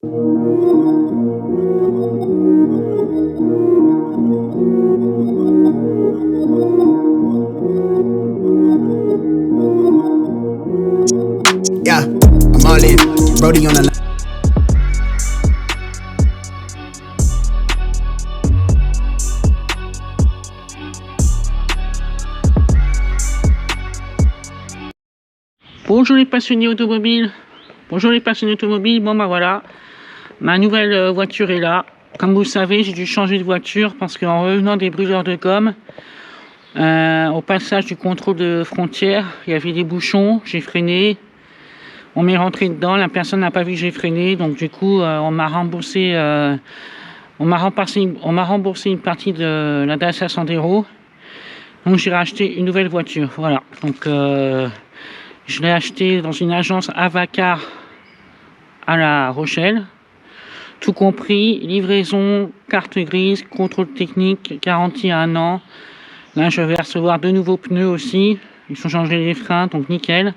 Yeah, I'm all in. Brody on the line. Bonjour les passionnés automobiles. Bonjour les passionnés automobiles. Bon bah voilà, ma nouvelle voiture est là. Comme vous le savez, j'ai dû changer de voiture parce qu'en revenant des brûleurs de gomme, au passage du contrôle de frontière, il y avait des bouchons, j'ai freiné. On m'est rentré dedans, la personne n'a pas vu que j'ai freiné, donc du coup on m'a remboursé une partie de la Dacia Sandero. Donc j'ai racheté une nouvelle voiture, voilà. Donc je l'ai acheté dans une agence Avacar à La Rochelle. Tout compris, livraison, carte grise, contrôle technique, garantie à 1 an. Là je vais recevoir 2 nouveaux pneus aussi. Ils sont changés les freins, donc nickel.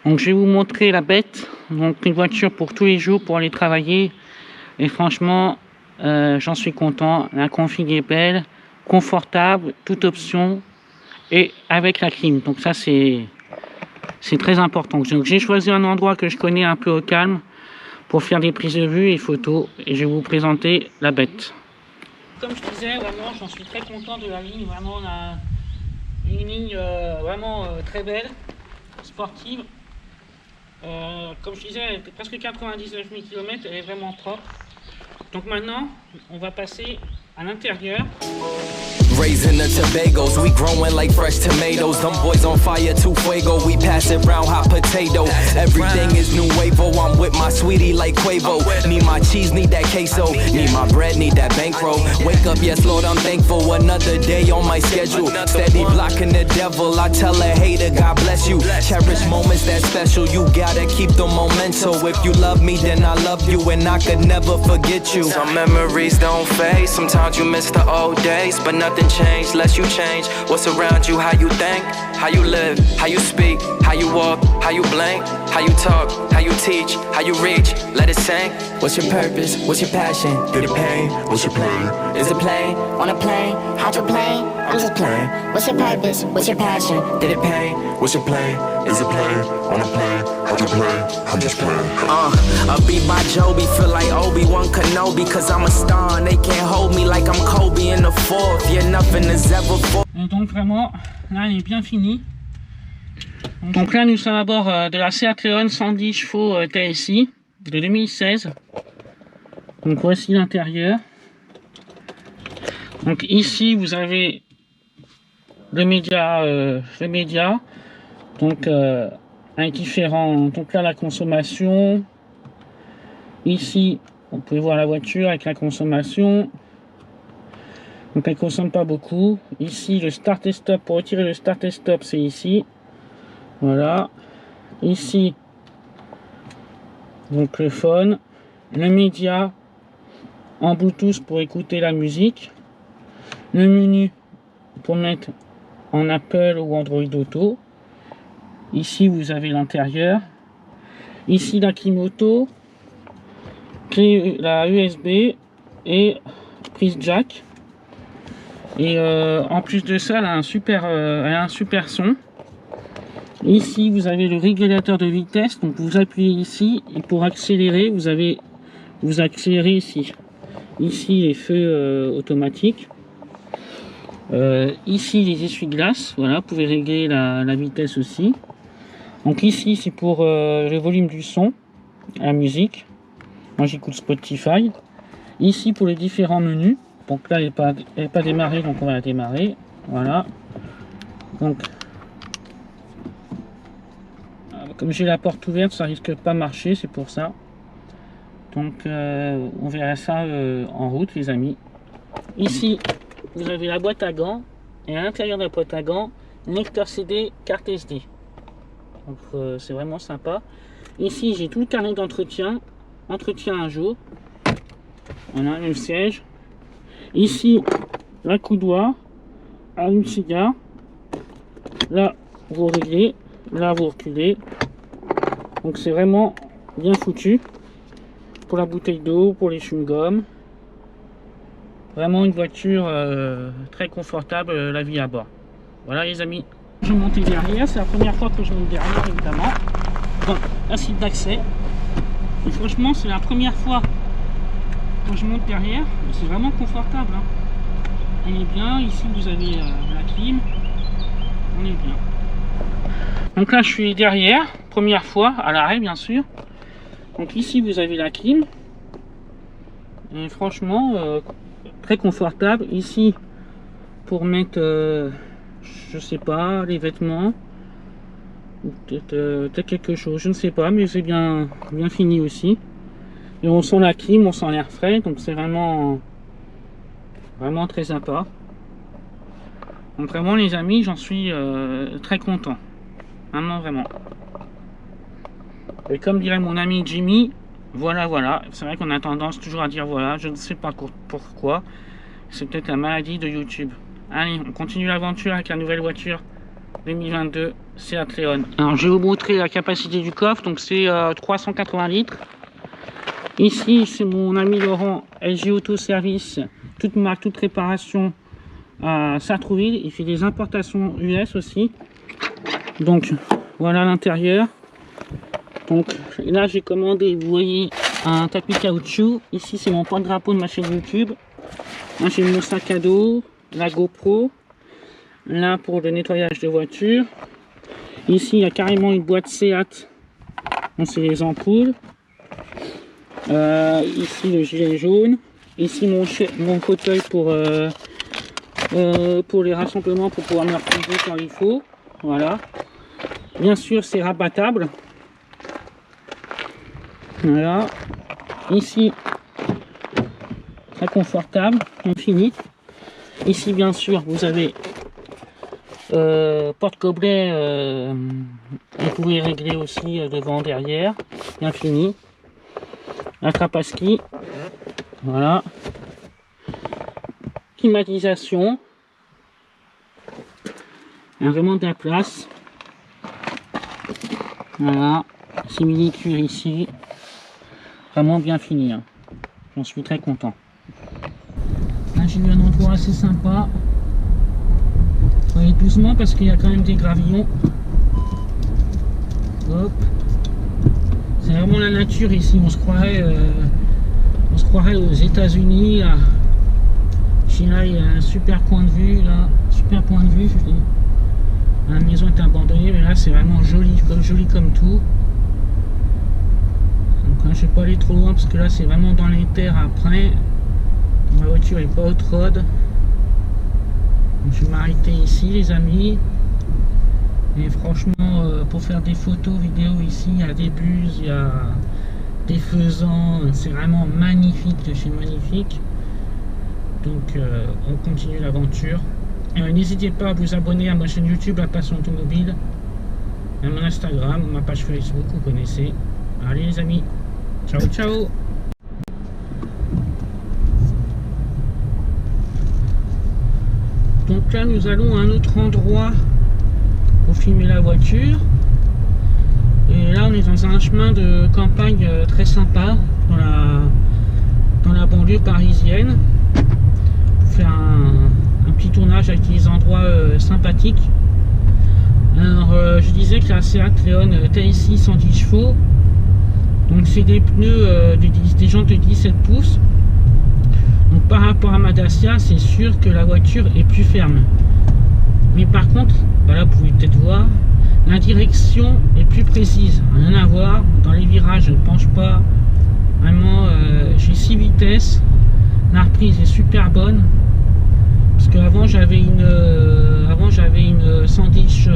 Donc je vais vous montrer la bête. Donc une voiture pour tous les jours pour aller travailler. Et franchement, j'en suis content. La config est belle, confortable, toute option. Et avec la clim. Donc ça c'est très important. Donc j'ai choisi un endroit que je connais un peu au calme pour faire des prises de vue et photos. Et je vais vous présenter la bête. Comme je disais, vraiment j'en suis très content de la ligne. Vraiment on a une ligne vraiment très belle, sportive. Comme je disais, elle était presque 99 000 km, elle est vraiment propre. Donc maintenant, on va passer à l'intérieur. Raising the Tobagos, we growing like fresh tomatoes. Them boys on fire, too fuego. We pass it round hot potato. Everything is nuevo. I'm with my sweetie like Quavo. Need my cheese, need that queso. Need my bread, need that bankroll. Wake up, yes Lord, I'm thankful. Another day on my schedule. Steady blocking the devil. I tell a hater, God bless you. Cherish moments that special. You gotta keep the memento. If you love me, then I love you, and I could never forget you. Some memories don't fade. Sometimes you miss the old days, but nothing changed unless you change. What's around you, how you think, how you live, how you speak, how you walk, how you blink, how you talk, how you teach, how you reach, let it sink. What's your purpose, what's your passion, did it pay, what's your plan, is it play, on a plane, how'd you play, I'm just playing. What's your purpose, what's your passion, did it pay, what's your play, is it play, on a plane, how'd you play, I'm just playing. A beat by Joby, feel like Obi-Wan Kenobi, cause I'm a star and they can't hold me like I'm Kobe in the fourth, yeah nothing is ever for. Donc vraiment, là elle est bien finie. Donc là nous sommes à bord de la Seat Leon 110 chevaux TSI de 2016. Donc voici l'intérieur. Donc ici vous avez le média, donc avec différents, donc là la consommation. Ici on peut voir la voiture avec la consommation. Donc elle consomme pas beaucoup. Ici le start et stop, pour retirer le start et stop c'est ici. Voilà. Ici donc le phone, le média en Bluetooth pour écouter la musique, le menu pour mettre en Apple ou Android Auto. Ici vous avez l'intérieur. Ici la clim auto, la USB et prise jack. Et en plus de ça, elle a un super son. Ici, vous avez le régulateur de vitesse. Donc, vous appuyez ici et pour accélérer, vous accélérez ici. Ici, les feux automatiques. Ici, les essuie-glaces. Voilà, vous pouvez régler la vitesse aussi. Donc ici, c'est pour le volume du son, la musique. Moi, j'écoute Spotify. Ici, pour les différents menus. Donc là, elle n'est pas démarrée, donc on va la démarrer. Voilà. Donc, comme j'ai la porte ouverte, ça risque de pas marcher, c'est pour ça. Donc, on verra ça en route, les amis. Ici, vous avez la boîte à gants. Et à l'intérieur de la boîte à gants, lecteur CD, carte SD. Donc, c'est vraiment sympa. Ici, j'ai tout le carnet d'entretien. Entretien un jour. Voilà, le siège. Ici, la coudoir, allume-cigare. Là, vous réglez. Là, vous reculez. Donc, c'est vraiment bien foutu. pour la bouteille d'eau, pour les chewing-gums. Vraiment une voiture très confortable, la vie à bord. Voilà les amis. Je vais monter derrière, c'est la première fois que je monte derrière évidemment. Donc, un site d'accès. Et franchement, c'est la première fois que je monte derrière. C'est vraiment confortable. Hein. On est bien. Ici, vous avez la clim. On est bien. Donc là, je suis derrière. Première fois, à l'arrêt, bien sûr. Donc ici, vous avez la clim. Et franchement, très confortable. Ici, pour mettre, je sais pas, les vêtements. Peut-être quelque chose, je ne sais pas, mais c'est bien fini aussi. Et on sent la clim, on sent l'air frais, donc c'est vraiment très sympa. Donc vraiment les amis, j'en suis très content. Vraiment. Et comme dirait mon ami Jimmy, voilà. C'est vrai qu'on a tendance toujours à dire voilà, je ne sais pas pourquoi. C'est peut-être la maladie de YouTube. Allez, on continue l'aventure avec la nouvelle voiture 2022 Seat Leon. Alors je vais vous montrer la capacité du coffre. Donc c'est 380 litres. Ici c'est mon ami Laurent, LG Auto Service, toute marque, toute réparation à Sartrouville. Il fait des importations US aussi. Donc voilà l'intérieur. Donc là j'ai commandé, vous voyez, un tapis caoutchouc. Ici c'est mon porte-drapeau de ma chaîne YouTube. Là j'ai mon sac à dos, la GoPro. Là pour le nettoyage de voiture. Ici il y a carrément une boîte Seat. Donc c'est les ampoules. Ici le gilet jaune. Ici mon fauteuil pour les rassemblements, pour pouvoir me reposer quand il faut. Voilà. Bien sûr c'est rabattable. Voilà. Ici très confortable, infini. Ici bien sûr vous avez porte-gobelet, vous pouvez régler aussi devant, derrière, bien fini. La trappe à ski, voilà. Climatisation, il y a vraiment de la place. Voilà, simili-cuir ici, vraiment bien fini. Hein. J'en suis très content. Là j'ai eu un endroit assez sympa. Faut aller doucement parce qu'il y a quand même des gravillons. Hop. C'est vraiment la nature ici. On se croirait aux États-Unis. Là, il y a un super point de vue là, super point de vue. Je dis. La maison est abandonnée, mais là c'est vraiment joli comme tout. Donc là, je vais pas aller trop loin parce que là c'est vraiment dans les terres après. Ma voiture est pas off-road. Donc, je vais m'arrêter ici les amis. Et franchement pour faire des photos, vidéos ici, il y a des buses, il y a des faisans, c'est vraiment magnifique de chez magnifique. Donc on continue l'aventure. N'hésitez pas à vous abonner à ma chaîne YouTube La Passion Automobile, à mon Instagram, ma page Facebook, vous connaissez. Allez les amis, ciao. Donc là nous allons à un autre endroit pour filmer la voiture. Et là on est dans un chemin de campagne très sympa dans la banlieue parisienne. Pour faire un petit tournage avec des endroits sympathiques. Alors je disais que la Seat Leon TSI 110 chevaux. Donc c'est des pneus des jantes de 17 pouces. Donc par rapport à ma Dacia, c'est sûr que la voiture est plus ferme. Mais par contre, là vous pouvez peut-être voir, la direction est plus précise. Rien à voir, dans les virages je ne penche pas. Vraiment, j'ai 6 vitesses. La reprise est super bonne. Parce qu'avant j'avais une 110,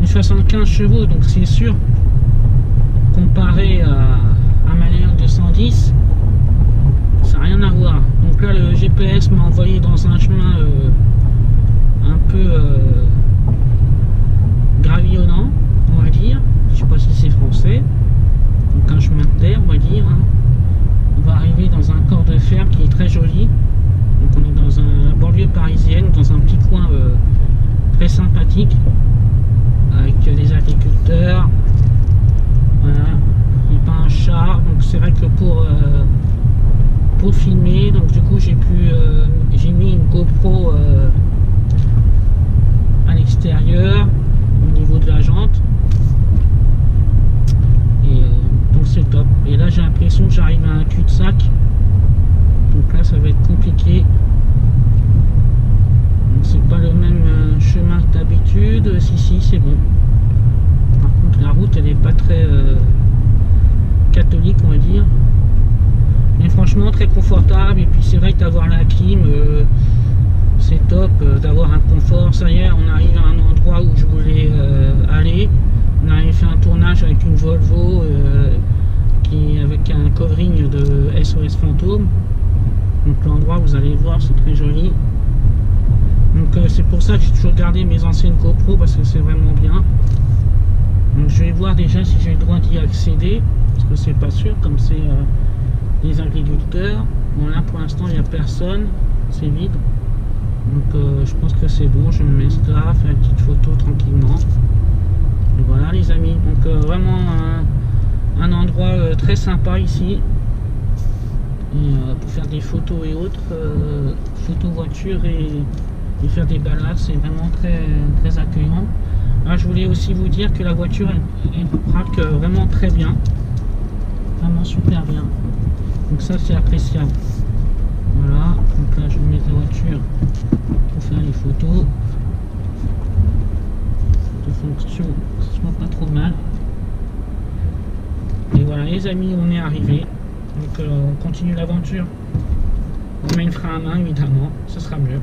une 75 chevaux, donc c'est sûr, comparé à ma Léon de 110, ça n'a rien à voir. Donc là le GPS m'a envoyé dans un chemin un peu gravillonnant, on va dire. Je sais pas si c'est français. Donc un chemin de terre, on va dire. Hein. On va arriver dans un corps de ferme qui est très joli. Donc on est dans la banlieue parisienne, dans un petit coin très sympathique, avec des agriculteurs. Voilà. Il n'y a pas un chat, donc c'est vrai que pour pour filmer. Donc du coup j'ai mis une GoPro à l'extérieur au niveau de la jante. Et donc c'est top. Et là j'ai l'impression que j'arrive à un cul-de-sac. Donc là ça va être compliqué. Donc c'est pas le même chemin que d'habitude. Si c'est bon. Par contre la route elle est pas très catholique on va dire. Mais franchement très confortable. Et puis c'est vrai que d'avoir la clim c'est top, d'avoir un confort. Ça y est, on arrive à un endroit où je voulais aller. On avait fait un tournage avec une Volvo avec un covering de SOS Fantôme. Donc l'endroit, vous allez voir, c'est très joli. Donc c'est pour ça que j'ai toujours gardé mes anciennes GoPro parce que c'est vraiment bien. Donc je vais voir déjà si j'ai le droit d'y accéder parce que c'est pas sûr comme c'est des agriculteurs. Bon là pour l'instant il n'y a personne, c'est vide. Donc je pense que c'est bon, je me mets là, faire une petite photo tranquillement. Et voilà les amis, donc vraiment un endroit très sympa ici. Et pour faire des photos et autres, photos voiture et faire des balades, c'est vraiment très accueillant. Là, je voulais aussi vous dire que la voiture elle braque vraiment très bien, vraiment super bien. Donc ça c'est appréciable. Voilà, donc là je mets la voiture pour faire les photos. De fonction, ça se voit pas trop mal. Et voilà les amis, on est arrivé. Donc on continue l'aventure. On met le frein à main évidemment, ce sera mieux.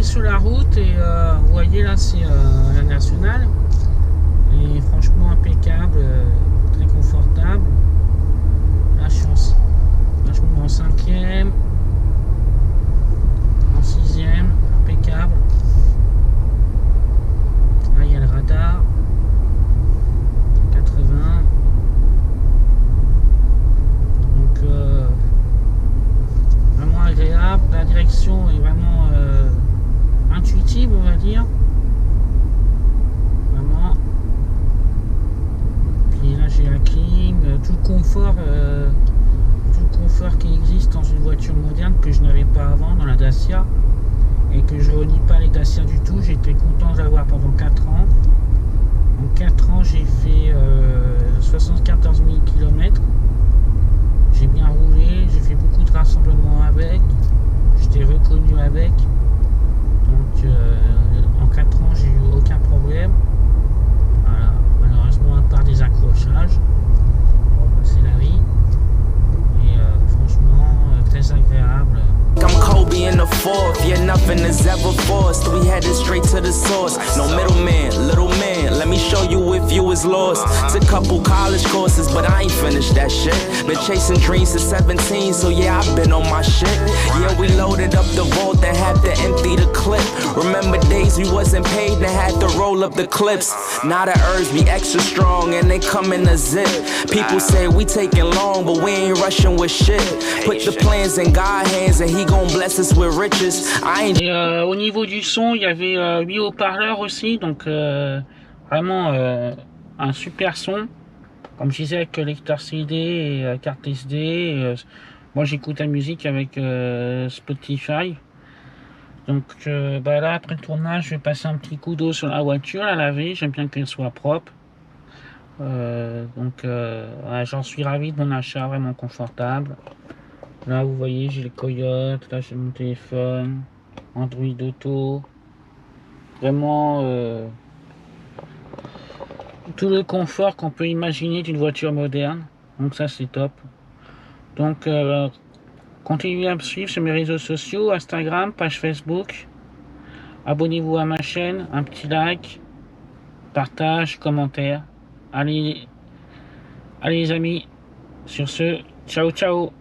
Sur la route et vous voyez là c'est la nationale et franchement impeccable, très confortable. Là je me mets en 5e, en 6e, impeccable. Là il y a le radar 80, donc vraiment agréable. La direction est vraiment intuitive on va dire, vraiment. Puis là j'ai la clim, tout le confort qui existe dans une voiture moderne que je n'avais pas avant dans la Dacia et que je renie pas les Dacia du tout. J'étais content de l'avoir pendant 4 ans. En 4 ans j'ai fait 74 000 km. J'ai bien roulé, j'ai fait beaucoup de rassemblements avec, j'étais reconnu avec. Donc en 4 ans j'ai eu aucun problème. Voilà, malheureusement à part des accrochages. Bon, c'est la vie. Et franchement très agréable. I'm Kobe in the fourth, yeah, nothing is ever forced. We headed straight to the source. No middleman, little man, let me show you if you was lost. It's a couple college courses, but I ain't finished that shit. Been chasing dreams since 17, so yeah, I've been on my shit. Yeah, we loaded up the vault and had to empty the clip. Remember days we wasn't paid and had to roll up the clips. Now the herbs be extra strong and they come in a zip. People say we taking long, but we ain't rushing with shit. Put the plans in God's hands and he gon' bless us with riches. Et au niveau du son, il y avait 8 haut-parleurs aussi, donc vraiment un super son. Comme je disais, avec lecteur CD et carte SD. Moi j'écoute la musique avec Spotify. Donc là après le tournage, je vais passer un petit coup d'eau sur la voiture, la laver. J'aime bien qu'elle soit propre. Ouais, j'en suis ravi de mon achat, vraiment confortable. Là vous voyez j'ai le Coyote, là j'ai mon téléphone, Android Auto, vraiment tout le confort qu'on peut imaginer d'une voiture moderne, donc ça c'est top. Donc continuez à me suivre sur mes réseaux sociaux, Instagram, page Facebook, abonnez-vous à ma chaîne, un petit like, partage, commentaire, allez Allez les amis, sur ce, ciao ciao.